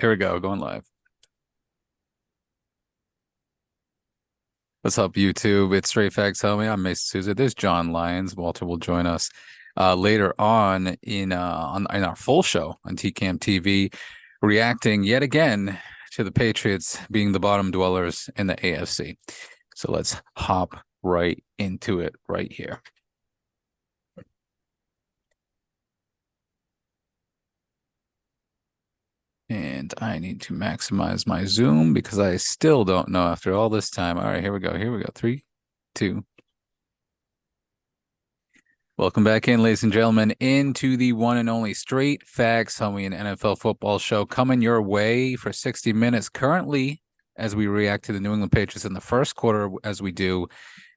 Here we go, going live. What's up, YouTube? It's Straight Facts, homie. I'm Mason Souza. There's John Lyons. Walter will join us later on in our full show on TCAM TV, reacting yet again to the Patriots being the bottom dwellers in the AFC. So let's hop right into it right here. And I need to maximize my zoom because I still don't know after all this time. All right, here we go. Here we go. Three, two. Welcome back in, ladies and gentlemen, into the one and only Straight Facts, homie, an NFL football show coming your way for 60 minutes currently as we react to the New England Patriots in the first quarter, as we do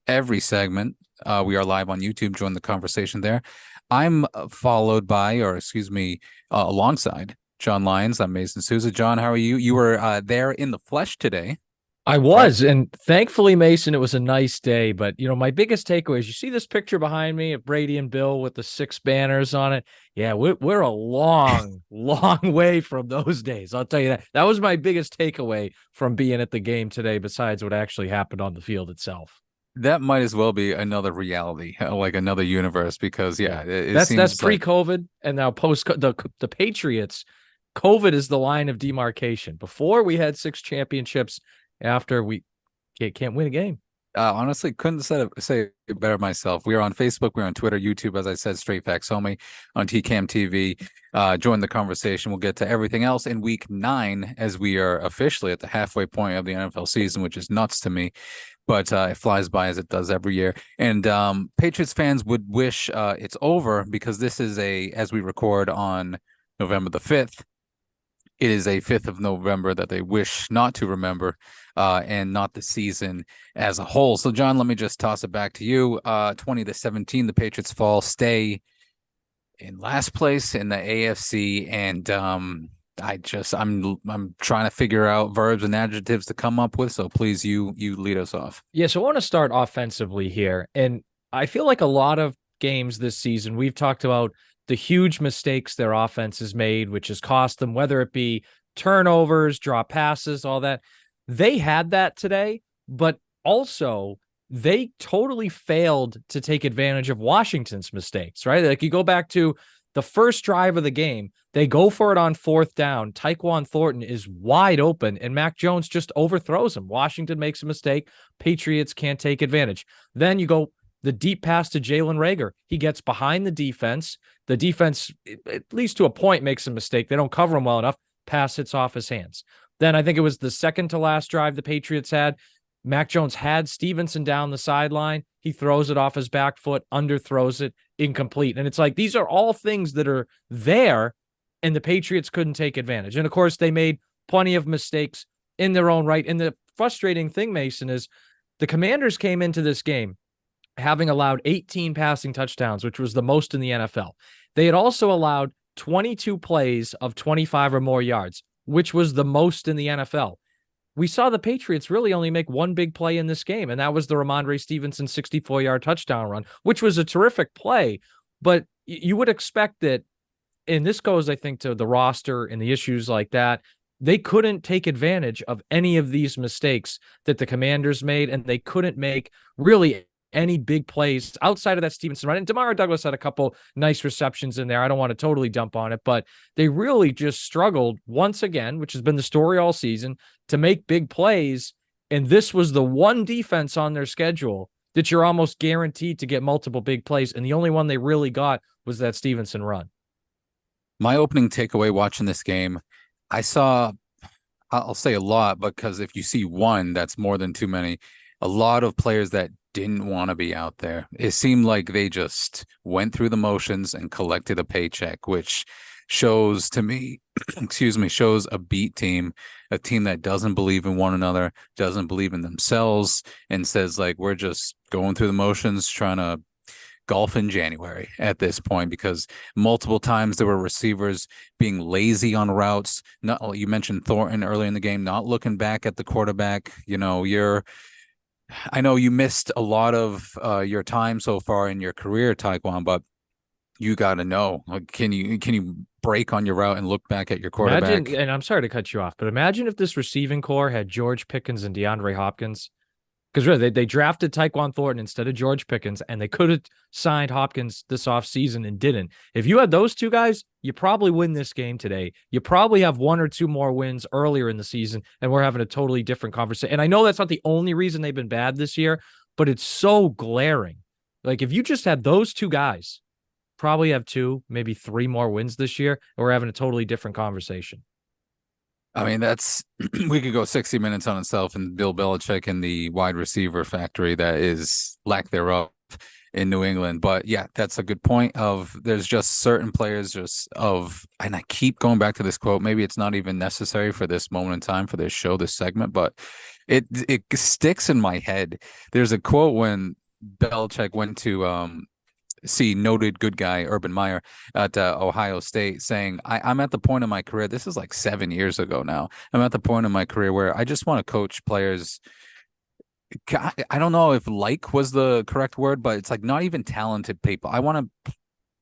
every segment. We are live on YouTube. Join the conversation there. I'm followed by, or excuse me, alongside John Lyons. I'm Mason Souza. John, how are you? You were there in the flesh today. I Correct? was, and thankfully, Mason, it was a nice day. But my biggest takeaway is you see this picture behind me of Brady and Bill with the six banners on it. Yeah, we're a long, long way from those days. I'll tell you that. That was my biggest takeaway from being at the game today, besides what actually happened on the field itself. That might as well be another reality, like another universe, because yeah, Yeah, it that's seems like pre-COVID, and now post the Patriots. COVID is the line of demarcation. Before we had six championships, after we can't win a game. honestly couldn't say it better myself. We are on Facebook, we're on Twitter, YouTube, as I said, Straight Facts Homie on TCAM TV. Join the conversation. We'll get to everything else in week 9 as we are officially at the halfway point of the NFL season, which is nuts to me. But it flies by as it does every year. And Patriots fans would wish it's over because this is as we record on November the 5th, it is a 5th of November that they wish not to remember, and not the season as a whole. So, John, let me just toss it back to you. 20-17, the Patriots fall, stay in last place in the AFC, and I'm trying to figure out verbs and adjectives to come up with. So please, you lead us off. Yeah, so I want to start offensively here. And I feel like a lot of games this season, we've talked about the huge mistakes their offense has made, which has cost them, whether it be turnovers, drop passes, all that. They had that today, but also they totally failed to take advantage of Washington's mistakes, right? Like you go back to the first drive of the game, they go for it on fourth down. Tyquan Thornton is wide open, and Mac Jones just overthrows him. Washington makes a mistake. Patriots can't take advantage. Then you go the deep pass to Jalen Reagor. He gets behind the defense. The defense, at least to a point, makes a mistake. They don't cover him well enough. Pass hits off his hands. Then I think it was the second to last drive the Patriots had. Mac Jones had Stevenson down the sideline. He throws it off his back foot, underthrows it, incomplete. And it's like these are all things that are there, and the Patriots couldn't take advantage. And of course, they made plenty of mistakes in their own right. And the frustrating thing, Mason, is the Commanders came into this game having allowed 18 passing touchdowns, which was the most in the NFL. They had also allowed 22 plays of 25 or more yards, which was the most in the NFL. We saw the Patriots really only make one big play in this game, and that was the Ramondre Stevenson 64-yard touchdown run, which was a terrific play. But you would expect that, and this goes, I think, to the roster and the issues like that, they couldn't take advantage of any of these mistakes that the Commanders made, and they couldn't make really any big plays outside of that Stevenson run. And Demario Douglas had a couple nice receptions in there. I don't want to totally dump on it, but they really just struggled once again, which has been the story all season, to make big plays. And this was the one defense on their schedule that you're almost guaranteed to get multiple big plays. And the only one they really got was that Stevenson run. My opening takeaway watching this game, I saw, I'll say a lot, because if you see one, that's more than too many. A lot of players that didn't want to be out there. It seemed like they just went through the motions and collected a paycheck, which shows to me, excuse me, shows a beat team, a team that doesn't believe in one another, doesn't believe in themselves, and says, like, we're just going through the motions, trying to golf in January at this point, because multiple times there were receivers being lazy on routes. Not, you mentioned Thornton early in the game, not looking back at the quarterback. I know you missed a lot of your time so far in your career, Taekwon, but you got to know, like, can you break on your route and look back at your Imagine, quarterback. and I'm sorry to cut you off, but imagine if this receiving core had George Pickens and DeAndre Hopkins. Because really, they drafted Tyquan Thornton instead of George Pickens, and they could have signed Hopkins this offseason and didn't. If you had those two guys, you probably win this game today. You probably have one or two more wins earlier in the season, and we're having a totally different conversation. And I know that's not the only reason they've been bad this year, but it's so glaring. Like, if you just had those two guys, probably have two, maybe three more wins this year, and we're having a totally different conversation. I mean, that's we could go 60 minutes on itself and Bill Belichick and the wide receiver factory that is lack thereof in New England. But yeah, that's a good point of there's just certain players just of and I keep going back to this quote. Maybe it's not even necessary for this moment in time for this show, this segment, but it sticks in my head. There's a quote when Belichick went to see noted good guy Urban Meyer at Ohio State saying, I'm at the point in my career. This is like 7 years ago now. I'm at the point in my career where I just want to coach players. I don't know if like was the correct word, but it's like not even talented people. I want to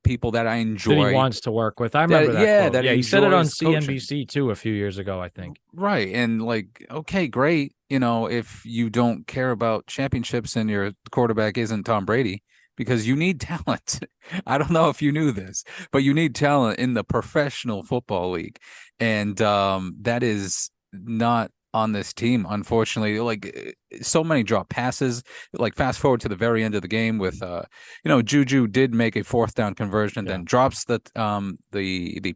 people that I That he enjoy. wants to work with. I remember that quote. That Yeah, he said it on enjoys coaching. CNBC too a few years ago, I think. Right. And like, okay, great. You know, if you don't care about championships and your quarterback isn't Tom Brady, because you need talent. I don't know if you knew this, but you need talent in the professional football league. And that is not on this team, unfortunately. Like so many drop passes. Like fast forward to the very end of the game with Juju did make a fourth down conversion and Yeah. then drops the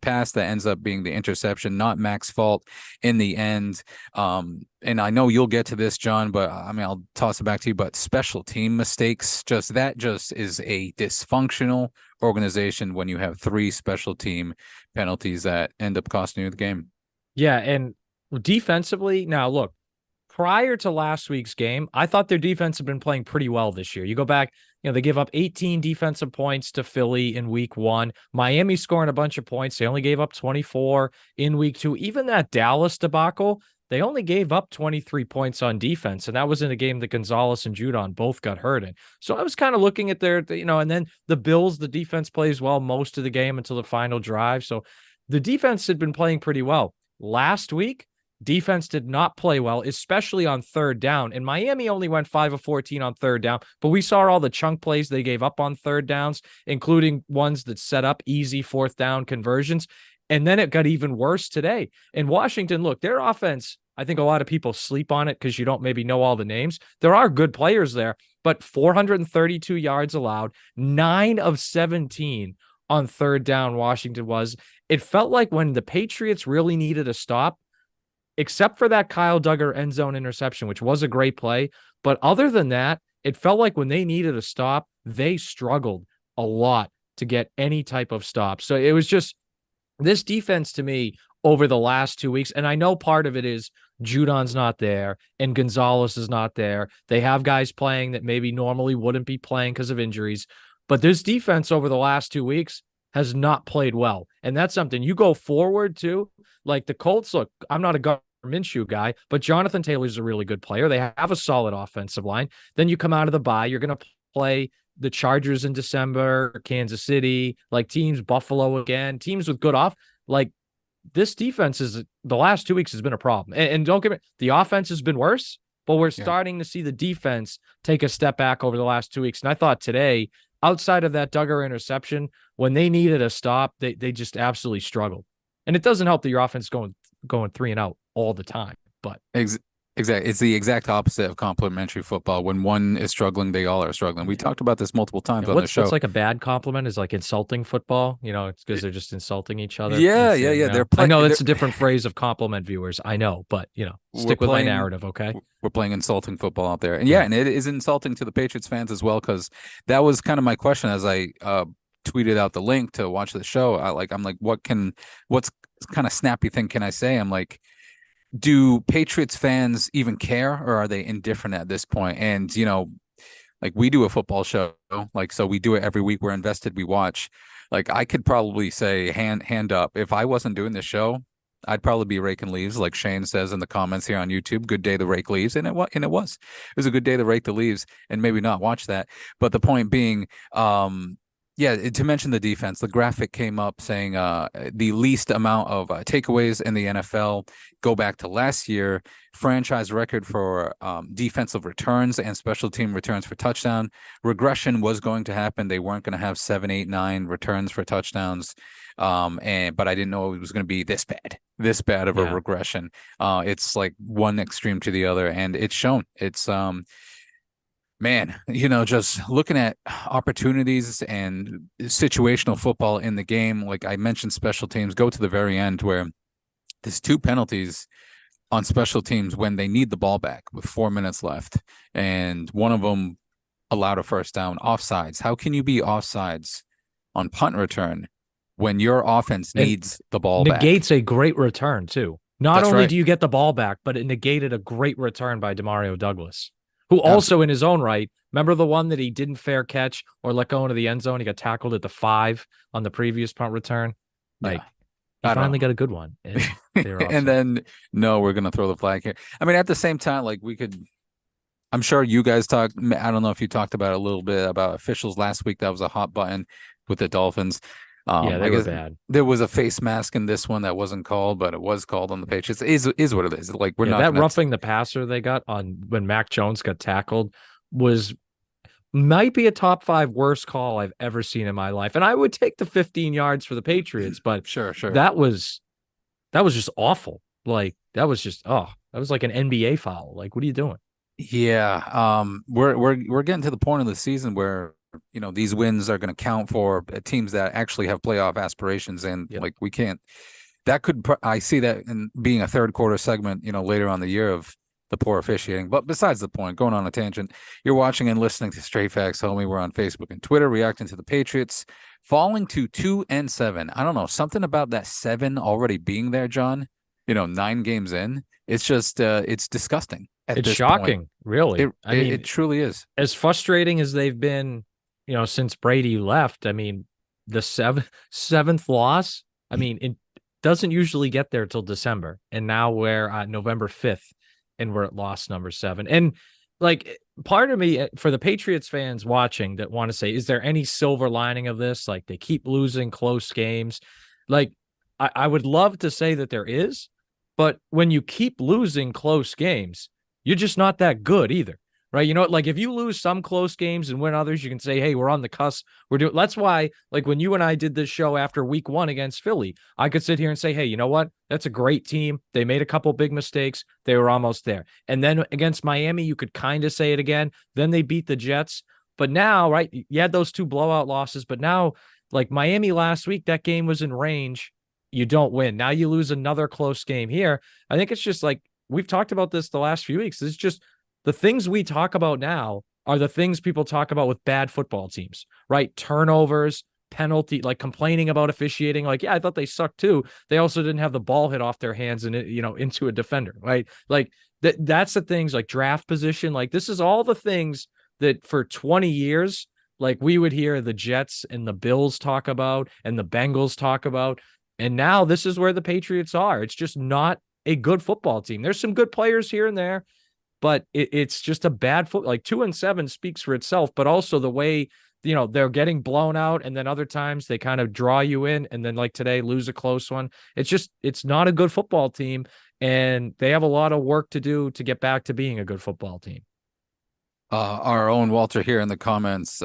pass that ends up being the interception, not Mac's fault in the end. And I know you'll get to this, John, but I mean I'll toss it back to you. But special team mistakes, just is a dysfunctional organization when you have three special team penalties that end up costing you the game. Yeah, and defensively, now look, prior to last week's game, I thought their defense had been playing pretty well this year. You go back, they give up 18 defensive points to Philly in week 1. Miami scoring a bunch of points. They only gave up 24 in week 2. Even that Dallas debacle, they only gave up 23 points on defense. And that was in a game that Gonzalez and Judon both got hurt in. So I was kind of looking at and then the Bills, the defense plays well most of the game until the final drive. So the defense had been playing pretty well. Last week, defense did not play well, especially on third down. And Miami only went 5 of 14 on third down, but we saw all the chunk plays they gave up on third downs, including ones that set up easy fourth down conversions. And then it got even worse today. In Washington, look, their offense, I think a lot of people sleep on it because you don't maybe know all the names. There are good players there, but 432 yards allowed, 9 of 17 on third down Washington was. It felt like when the Patriots really needed a stop, except for that Kyle Duggar end zone interception, which was a great play. But other than that, it felt like when they needed a stop, they struggled a lot to get any type of stop. So it was just this defense to me over the last 2 weeks. And I know part of it is Judon's not there and Gonzalez is not there. They have guys playing that maybe normally wouldn't be playing because of injuries. But this defense over the last 2 weeks has not played well. And that's something you go forward to. Like the Colts, look, I'm not a Gardner Minshew guy, but Jonathan Taylor's a really good player. They have a solid offensive line. Then you come out of the bye, you're going to play the Chargers in December, Kansas City, like teams, Buffalo again, teams with good off. Like this defense is the last 2 weeks has been a problem. And don't get me, the offense has been worse, but we're starting to see the defense take a step back over the last 2 weeks. And I thought today, outside of that Duggar interception, when they needed a stop, they just absolutely struggled. And it doesn't help that your offense going 3-and-out all the time. But exactly, it's the exact opposite of complimentary football. When one is struggling, they all are struggling. We talked about this multiple times on the show. What's like a bad compliment is like insulting football. It's because they're just insulting each other. Yeah. I know that's a different phrase of compliment, viewers. I know, but stick with my narrative, okay? We're playing insulting football out there, and and it is insulting to the Patriots fans as well, because that was kind of my question as I tweeted out the link to watch the show. I'm like, what's kind of snappy thing can I say? I'm like, do Patriots fans even care, or are they indifferent at this point? And like we do a football show, like so we do it every week. We're invested. We watch. Like I could probably say hand up if I wasn't doing this show, I'd probably be raking leaves, like Shane says in the comments here on YouTube. Good day to rake leaves, and it was. It was a good day to rake the leaves, and maybe not watch that. But the point being, Yeah, to mention the defense, the graphic came up saying the least amount of takeaways in the NFL go back to last year. Franchise record for defensive returns and special team returns for touchdown. Regression was going to happen. They weren't going to have 7, 8, 9 returns for touchdowns. But I didn't know it was going to be this bad of a Yeah. regression. It's like one extreme to the other, and it's shown. It's man, just looking at opportunities and situational football in the game, like I mentioned, special teams go to the very end where there's two penalties on special teams when they need the ball back with 4 minutes left, and one of them allowed a first down offsides. How can you be offsides on punt return when your offense And needs the ball back? negates a great return too. Not That's only right. do you get the ball back, but it negated a great return by Demario Douglas, who also Absolutely. in his own right, remember the one that he didn't fair catch or let go into the end zone? He got tackled at the 5 on the previous punt return. Yeah. Like he I don't finally know. got a good one, and they were And offside. then no, we're gonna throw the flag here. I mean, at the same time, like we could. I'm sure you guys talked. I don't know if you talked about it a little bit about officials last week. That was a hot button with the Dolphins. Yeah, I they were guess bad. there was a face mask in this one that wasn't called, but it was called on the Patriots. Is what it is. Like we're Yeah, not that gonna. roughing the passer they got on when Mac Jones got tackled was might be a top 5 worst call I've ever seen in my life. And I would take the 15 yards for the Patriots, but Sure, sure. that was that was just awful. Like that was just that was like an NBA foul. Like what are you doing? Yeah. We're getting to the point of the season where these wins are going to count for teams that actually have playoff aspirations, and Yep. like we can't. That could I see that in being a third quarter segment, later on the year of the poor officiating. But besides the point, going on a tangent, you're watching and listening to Straight Facts, homie. We're on Facebook and Twitter, reacting to the Patriots falling to 2-7. I don't know, something about that seven already being there, John. 9 games in. It's just it's disgusting at It's this point. shocking, It really. I it, it mean, truly is. as frustrating as they've been, since Brady left, I mean, the seventh loss, I mean, it doesn't usually get there till December. And now we're at November 5th and we're at loss number 7. And like part of me for the Patriots fans watching that want to say, is there any silver lining of this? Like they keep losing close games. Like I would love to say that there is, but when you keep losing close games, you're just not that good either, right? Like if you lose some close games and win others, you can say, hey, we're on the cusp. We're doing that's why, like when you and I did this show after week 1 against Philly, I could sit here and say, hey, you know what? That's a great team. They made a couple big mistakes. They were almost there. And then against Miami, you could kind of say it again. Then they beat the Jets. But now, right, you had those 2 blowout losses, but now, like Miami last week, that game was in range. You don't win. Now you lose another close game here. I think it's just like we've talked about this the last few weeks. It's just the things we talk about now are the things people talk about with bad football teams, right? Turnovers, penalty, like complaining about officiating. Like, yeah, I thought they sucked too. They also didn't have the ball hit off their hands and into a defender, right? Like that's the things like draft position. Like this is all the things that for 20 years, like we would hear the Jets and the Bills talk about and the Bengals talk about. And now this is where the Patriots are. It's just not a good football team. There's some good players here and there, but it's just a bad foot. Like 2-7 speaks for itself, but also the way they're getting blown out, and then other times they kind of draw you in, and then like today lose a close one. It's not a good football team, and they have a lot of work to do to get back to being a good football team. Our own Walter here in the comments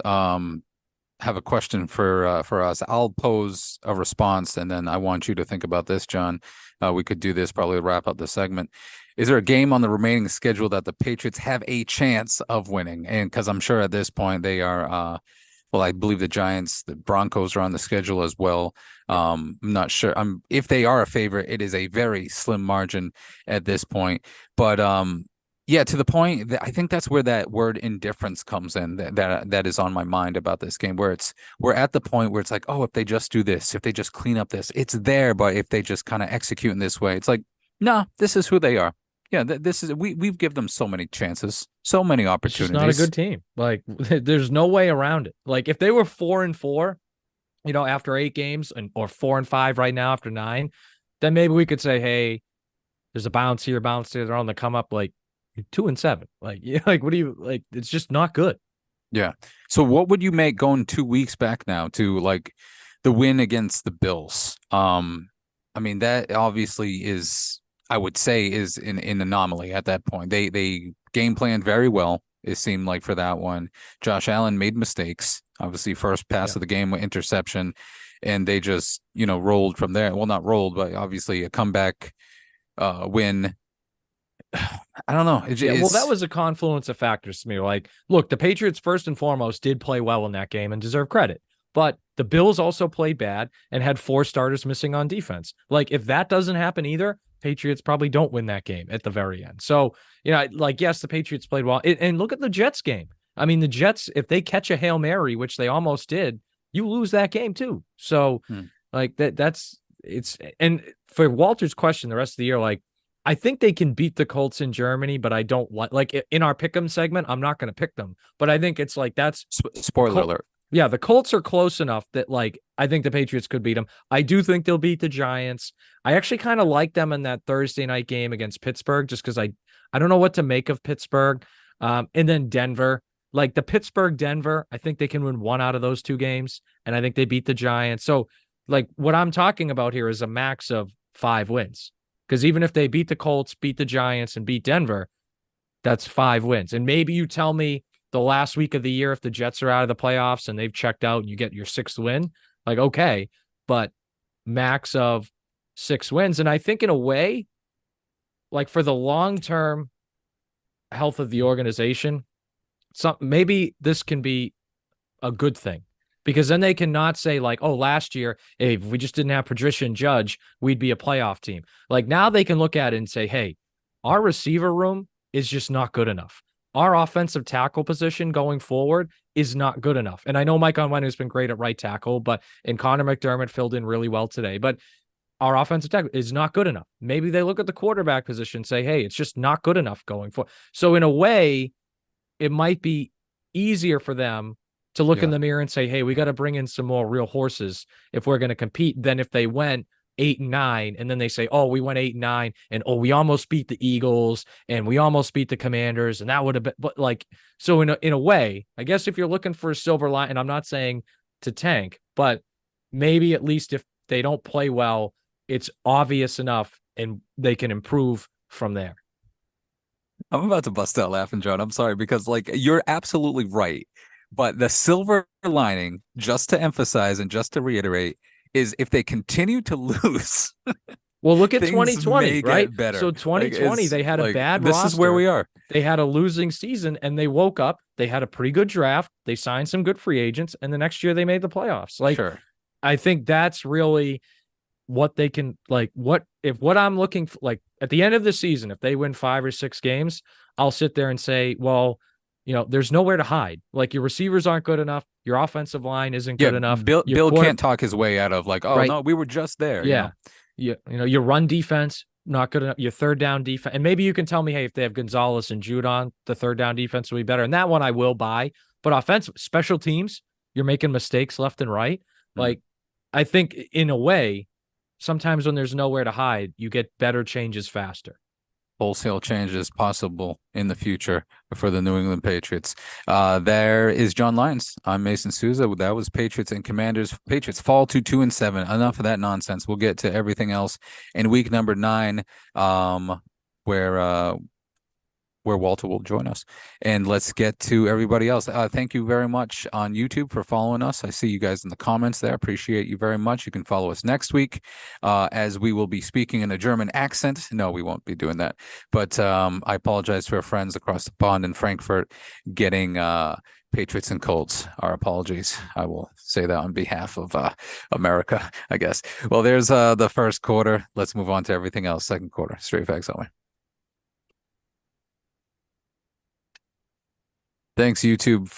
have a question for us. I'll pose a response, and then I want you to think about this, John. We could do this probably to wrap up the segment. Is there a game on the remaining schedule that the Patriots have a chance of winning? And because I'm sure at this point they are, well, I believe the Giants, the Broncos are on the schedule as well. I'm not sure. If they are a favorite, it is a very slim margin at this point. But yeah, to the point that I think that's where that word indifference comes in. That is on my mind about this game, where we're at the point where it's like, oh, if they just do this, if they just clean up this, it's there. But if they just kind of execute in this way, it's like, no, this is who they are. Yeah, this is we've given them so many chances, so many It's just not a opportunities. good team. Like there's no way around it. Like if they were 4-4, after 8 games, and or 4-5 right now after 9, then maybe we could say, hey, there's a bounce here, bounce there. They're on the come up. Like 2-7. Like, yeah, like what do you like? It's just not good. Yeah. So what would you make going 2 weeks back now to like the win against the Bills? I mean that obviously is I would say is an anomaly at that point. They game planned very well, it seemed like for that one. Josh Allen made mistakes. Obviously, first pass Yeah. of the game with interception, and they just, rolled from there. Well, not rolled, but obviously a comeback win. I don't know. Yeah, well, that was a confluence of factors to me. Like, look, the Patriots first and foremost did play well in that game and deserve credit. But the Bills also played bad and had four starters missing on defense. Like, if that doesn't happen either, Patriots probably don't win that game at the very end. So, like, yes, the Patriots played well. And look at the Jets game. I mean, the Jets, if they catch a Hail Mary, which they almost did, you lose that game too. So, like, and for Walter's question, the rest of the year, like, I think they can beat the Colts in Germany, but I don't like in our pick'em segment. I'm not going to pick them, but I think it's like that's spoiler alert. Yeah, the Colts are close enough that like I think the Patriots could beat them. I do think they'll beat the Giants. I actually kind of like them in that Thursday night game against Pittsburgh, just because I don't know what to make of Pittsburgh. And then Denver, like the Pittsburgh Denver, I think they can win one out of those two games, and I think they beat the Giants. So like what I'm talking about here is a max of 5 wins. Because even if they beat the Colts, beat the Giants, and beat Denver, that's 5 wins. And maybe you tell me the last week of the year, if the Jets are out of the playoffs and they've checked out, you get your sixth win. Like, okay, but max of 6 wins. And I think in a way, like for the long-term health of the organization, maybe this can be a good thing because then they cannot say like, oh, last year, hey, if we just didn't have Patricia and Judge, we'd be a playoff team. Like now they can look at it and say, hey, our receiver room is just not good enough. Our offensive tackle position going forward is not good enough. And I know Mike Onwenu has been great at right tackle, and Connor McDermott filled in really well today, but our offensive tackle is not good enough. Maybe they look at the quarterback position and say, hey, it's just not good enough going forward. So in a way, it might be easier for them to look in the mirror and say, hey, we got to bring in some more real horses if we're going to compete than if they went 8-9 and then they say, oh, we went 8-9 and oh, we almost beat the Eagles and we almost beat the Commanders. And that would have been, but like, so in a way, I guess if you're looking for a silver line, and I'm not saying to tank, but maybe at least if they don't play well, it's obvious enough and they can improve from there. I'm about to bust out laughing, John. I'm sorry because like you're absolutely right. But the silver lining, just to emphasize and just to reiterate, is if they continue to lose, well, look at things 2020, may right? get better. So 2020, they had a bad this roster. is where we are. They had a losing season and they woke up. They had a pretty good draft. They signed some good free agents, and the next year they made the playoffs. Like, sure. I think that's really what they can like. What I'm looking for, like at the end of the season, if they win 5 or 6 games, I'll sit there and say, well, there's nowhere to hide. Like your receivers aren't good enough. Your offensive line isn't good enough. Bill can't talk his way out of like, oh, right. No, we were just there. Yeah. Your run defense, not good enough. Your third down defense. And maybe you can tell me, hey, if they have Gonzalez and Judon, the third down defense will be better. And that one I will buy. But offensive special teams, you're making mistakes left and right. Like, I think in a way, sometimes when there's nowhere to hide, you get better changes faster. Wholesale changes possible in the future for the New England Patriots. There is John Lyons. I'm Mason Souza. That was Patriots and Commanders. Patriots fall to 2-7. Enough of that nonsense. We'll get to everything else in week number 9, where Walter will join us. And let's get to everybody else. Thank you very much on YouTube for following us. I see you guys in the comments there. Appreciate you very much. You can follow us next week as we will be speaking in a German accent. No, we won't be doing that. But I apologize to our friends across the pond in Frankfurt getting Patriots and Colts. Our apologies. I will say that on behalf of America, I guess. Well, there's the first quarter. Let's move on to everything else. Second quarter. Straight facts only. Thanks, YouTube.